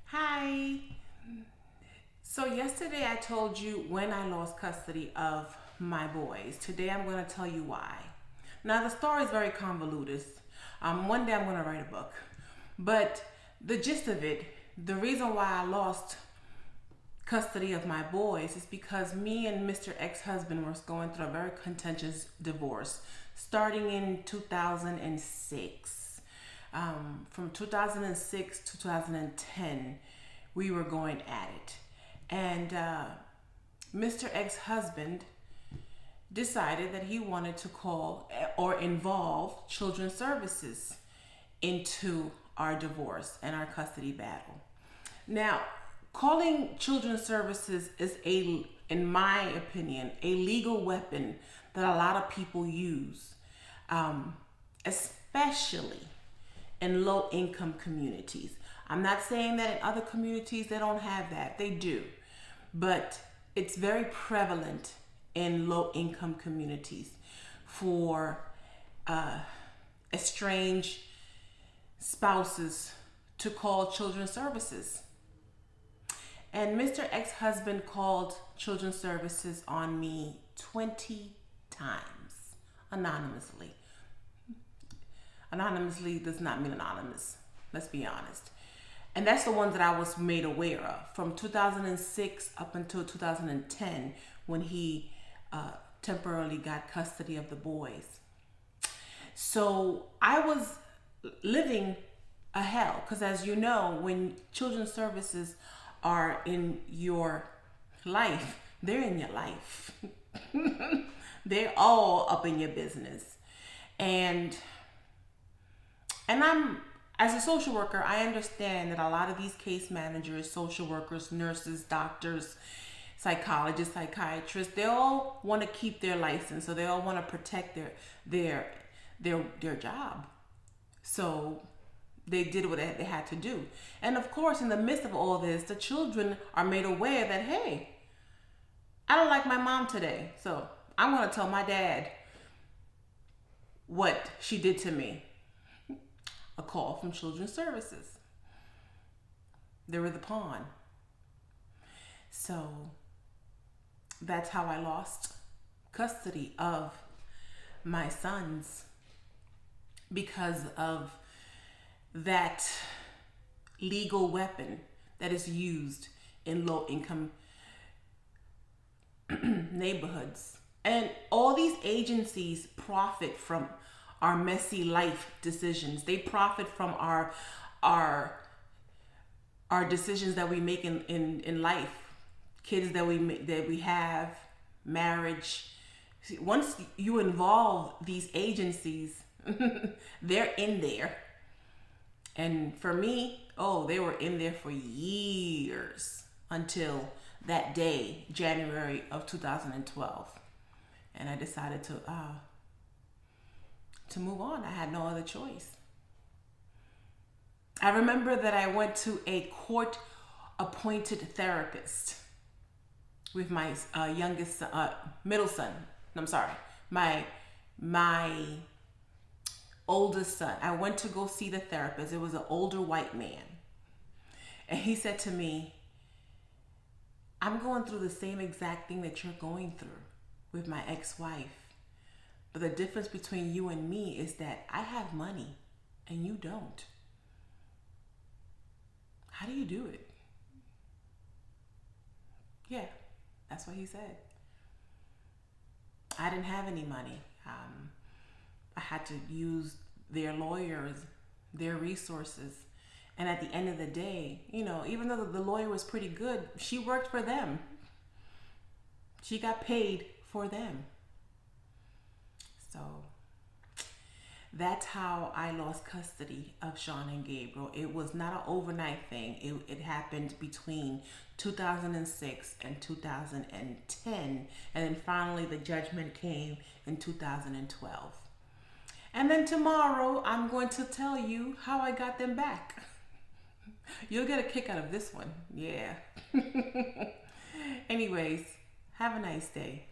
Hi. So yesterday I told you when I lost custody of my boys. Today I'm going to tell you why. Now the story is very convoluted. One day I'm going to write a book. But the gist of it, the reason why I lost custody of my boys is because me and Mr. Ex-husband were going through a very contentious divorce starting in 2006. From 2006 to 2010, we were going at it. And Mr. Ex-husband decided that he wanted to call or involve Children's Services into our divorce and our custody battle. Now, calling Children's Services is in my opinion, a legal weapon that a lot of people use, especially in low-income communities. I'm not saying that in other communities they don't have that. They do. But it's very prevalent in low-income communities for estranged spouses to call Children's Services. And Mr. Ex-husband called Children's Services on me 20 times anonymously. Anonymously does not mean anonymous. Let's be honest. And that's the ones that I was made aware of from 2006 up until 2010 when he temporarily got custody of the boys. So I was living a hell because, as you know, when Children's Services are in your life, they're in your life. They're all up in your business. And as a social worker, I understand that a lot of these case managers, social workers, nurses, doctors, psychologists, psychiatrists, they all want to keep their license. So they all want to protect their job. So they did what they had to do. And of course, in the midst of all this, the children are made aware that, hey, I don't like my mom today. So I'm going to tell my dad what she did to me. A call from Children's Services. They were the pawn. So that's how I lost custody of my sons, because of that legal weapon that is used in low-income neighborhoods. And all these agencies profit from our messy life decisions. They profit from our decisions that we make in life, kids that we have, marriage. See, once you involve these agencies, they're in there. And for me, they were in there for years until that day, January of 2012. And I decided to move on. I had no other choice. I remember that I went to a court-appointed therapist with my middle son. I'm sorry, my oldest son. I went to go see the therapist. It was an older white man. And he said to me, I'm going through the same exact thing that you're going through with my ex-wife. But the difference between you and me is that I have money and you don't. How do you do it? Yeah, that's what he said. I didn't have any money. I had to use their lawyers, their resources. And at the end of the day, even though the lawyer was pretty good, she worked for them. She got paid for them. So that's how I lost custody of Sean and Gabriel. It was not an overnight thing. It happened between 2006 and 2010. And then finally the judgment came in 2012. And then tomorrow I'm going to tell you how I got them back. You'll get a kick out of this one. Yeah. Anyways, have a nice day.